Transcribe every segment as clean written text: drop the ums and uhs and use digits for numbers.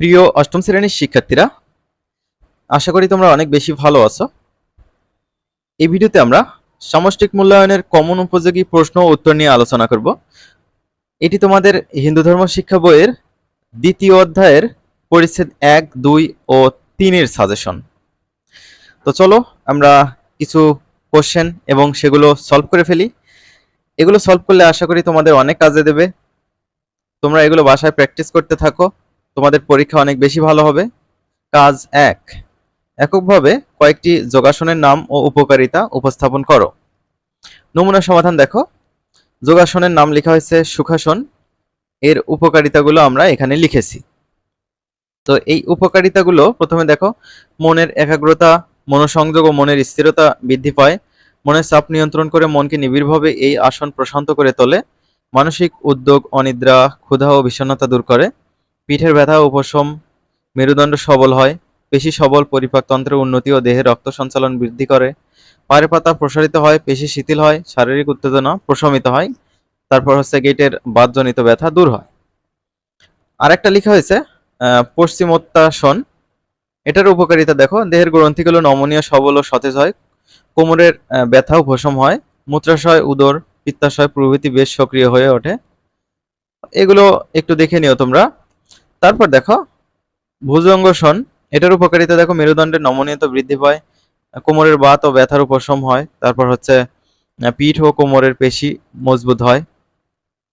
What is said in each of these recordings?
প্রিয় অষ্টম শ্রেণীর শিক্ষার্থীরা, আশা করি তোমরা অনেক বেশি ভালো আছো। এই ভিডিওতে আমরা সামষ্টিক মূল্যায়নের কমন উপযোগী প্রশ্ন ও উত্তর নিয়ে আলোচনা করব। এটি তোমাদের হিন্দু ধর্ম শিক্ষা বইয়ের দ্বিতীয় অধ্যায়ের পরিচ্ছেদ 1, 2 ও 3-এর সাজেশন। তো চলো আমরা কিছু কোশ্চেন এবং সেগুলো সলভ করে ফেলি। এগুলো সলভ করলে আশা করি তোমাদের অনেক কাজে দেবে। তোমরা এগুলো বাসায় প্র্যাকটিস করতে থাকো, তোমাদের পরীক্ষা অনেক বেশি ভালো হবে। কাজ 1, এককভাবে কয়েকটি যোগাসনের নাম ও উপকারিতা উপস্থাপন করো। নমুনা সমাধান দেখো। যোগাসনের নাম লেখা হয়েছে সুখাসন, এর উপকারিতাগুলো আমরা এখানে লিখেছি। তো এই উপকারিতাগুলো প্রথমে দেখো, মনের একাগ্রতা, মনোসংযোগ ও মনের স্থিরতা বৃদ্ধি পায়, মনের চাপ নিয়ন্ত্রণ করে মনকে নিবিড়ভাবে এই আসন প্রশান্ত করে তোলে, মানসিক উদ্যোগ, অনিদ্রা, ক্ষুধা ও বিষণ্ণতা দূর করে, পিঠের ব্যথা উপশম, মেরুদণ্ড সবল হয়, পেশি সবল, পরিপাকতন্ত্রের উন্নতি ও দেহে রক্ত সঞ্চালন বৃদ্ধি করে, পায়ের পাতা প্রসারিত হয়, পেশি শিথিল হয়, শারীরিক উত্তেজনা প্রশমিত হয়, তারপর হচ্ছে গেটের বাতজনিত ব্যথা দূর হয়। আরেকটা লেখা হয়েছে পশ্চিমোত্তাসন, এটার উপকারিতা দেখো, দেহের গ্রন্থিগুলো নমনীয়, সবল ও সতেজ হয়, কোমরের ব্যথা উপশম হয়, মূত্রাশয়, উদর, পিত্তাশয় প্রভৃতি বেশ সক্রিয় হয়ে ওঠে। এগুলো একটু দেখে নিও তোমরা। তারপর দেখো ভুজঙ্গাসন, এটার উপকারিতা দেখো, মেরুদণ্ডের নমনীয়তা বৃদ্ধি পায়, কোমরের বাত ও ব্যথার উপশম হয়, তারপর হচ্ছে পিঠ ও কোমরের পেশি মজবুত হয়।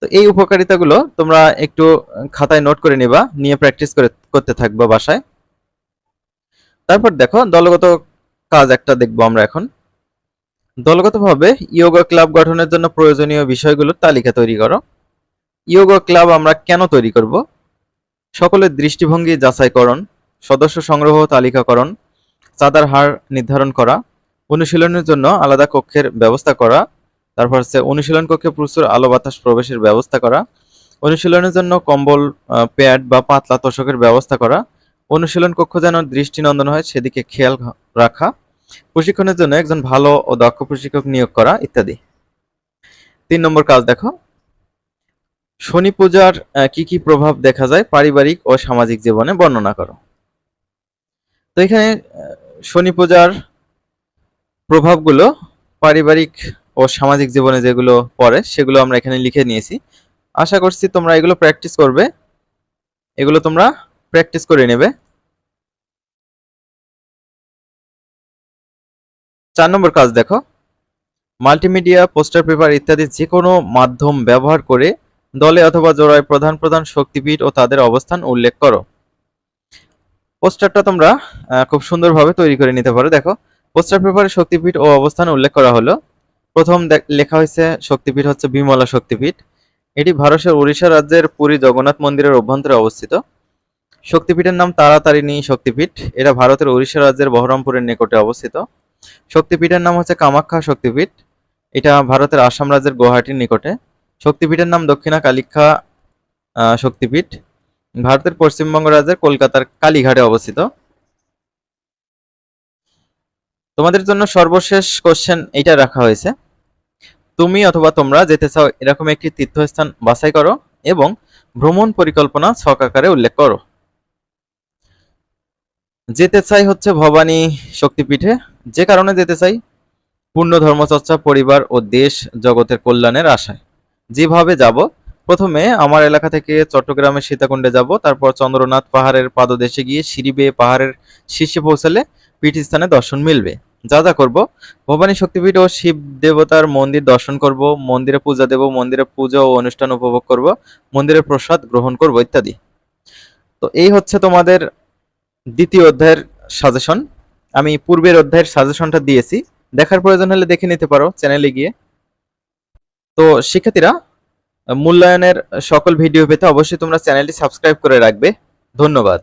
তো এই উপকারিতাগুলো তোমরা একটু খাতায় নোট করে নিবা, নিয়ে প্র্যাকটিস করতে থাকবা বাসায়। তারপর দেখো দলগত কাজ একটা দেখবো আমরা এখন। দলগতভাবে ইয়োগা ক্লাব গঠনের জন্য প্রয়োজনীয় বিষয়গুলোর তালিকা তৈরি করো। ইয়োগা ক্লাব আমরা কেন তৈরি করব? সকলের দৃষ্টিভঙ্গি যাচাইকরণ, সদস্য সংগ্রহ তালিকাকরণ, চাঁদার হার নির্ধারণ করা, অনুশীলনের জন্য আলাদা কক্ষের ব্যবস্থা করা, তারপর হচ্ছে অনুশীলন কক্ষে প্রচুর আলো বাতাস প্রবেশের ব্যবস্থা করা, অনুশীলনের জন্য কম্বল, প্যাড বা পাতলা তোশকের ব্যবস্থা করা, অনুশীলন কক্ষ যেন দৃষ্টিনন্দন হয় সেদিকে খেয়াল রাখা, প্রশিক্ষণের জন্য একজন ভালো ও দক্ষ প্রশিক্ষক নিয়োগ করা ইত্যাদি। 3 নম্বর কাজ দেখো, শনি পূজার কি কি প্রভাব দেখা যায় পারিবারিক ও সামাজিক জীবনে বর্ণনা করো। তো এখানে শনি পূজার প্রভাবগুলো পারিবারিক ও সামাজিক জীবনে যেগুলো পড়ে সেগুলো আমরা এখানে লিখে নিয়েছি। আশা করছি তোমরা এগুলো প্র্যাকটিস করবে, এগুলো তোমরা প্র্যাকটিস করে নেবে। 4 নম্বর কাজ দেখো, মাল্টিমিডিয়া, পোস্টার, পেপার ইত্যাদি যে কোনো মাধ্যম ব্যবহার করে দলে অথবা জোড়ায় প্রধান প্রধান শক্তিপীঠ ও তাদের অবস্থান উল্লেখ করো। পোস্টারটা তোমরা খুব সুন্দরভাবে তৈরি করে নিতে পারো। দেখো, পোস্টার পেপারে শক্তিপীঠ ও অবস্থান উল্লেখ করা হলো। প্রথম লেখা হয়েছে শক্তিপীঠ হচ্ছে বিমলা শক্তিপীঠ, এটি ভারতের উড়িষ্যা রাজ্যের পুরী জগন্নাথ মন্দিরের অভ্যন্তরে অবস্থিত। শক্তিপীঠের নাম তারাতারিণী শক্তিপীঠ, এটা ভারতের উড়িষ্যা রাজ্যের বহরমপুরের নিকটে অবস্থিত। শক্তিপীঠের নাম হচ্ছে কামাখ্যা শক্তিপীঠ, এটা ভারতের আসাম রাজ্যের গুয়াহাটির নিকটে। শক্তিপীঠের নাম দক্ষিণা কালিকা শক্তিপীঠ, ভারতের পশ্চিমবঙ্গ রাজ্যের কলকাতার কালীঘাটে অবস্থিত। তোমাদের জন্য সর্বশেষ কোশ্চেন এইটা রাখা হয়েছে, তুমি অথবা তোমরা যেতে চাও এরকম একটি তীর্থস্থান বাছাই করো এবং ভ্রমণ পরিকল্পনা ছক আকারে উল্লেখ করো। যেতে চাই হচ্ছে ভবানী শক্তিপীঠে। যে কারণে যেতে চাই, পূর্ণ ধর্মচর্চা, পরিবার ও দেশ জগতের কল্যাণের আশায়। যেভাবে যাব, প্রথমে আমার এলাকা থেকে চট্টগ্রামের সীতাকুণ্ডে যাব, তারপর চন্দ্রনাথ পাহাড়ের পাদদেশে গিয়ে সিঁড়ি বেয়ে পাহাড়ের শীর্ষে পৌঁছালে পীঠস্থানে দর্শন মিলবে। যা যা করব, ভবানী শক্তিপীঠ ও শিব দেবতার মন্দির দর্শন করব, মন্দিরে পূজা দেব, মন্দিরে পূজা ও অনুষ্ঠান উপভোগ করব, মন্দিরের প্রসাদ গ্রহণ করব ইত্যাদি। তো এই হচ্ছে তোমাদের দ্বিতীয় অধ্যায়ের সাজেশন। আমি পূর্বের অধ্যায়ের সাজেশনটা দিয়েছি, দেখার প্রয়োজন হলে দেখে নিতে পারো চ্যানেলে গিয়ে। তো শিক্ষার্থীরা, মূল্যায়নের সকল ভিডিও পেতে অবশ্যই তোমরা চ্যানেলটি সাবস্ক্রাইব করে রাখবে। ধন্যবাদ।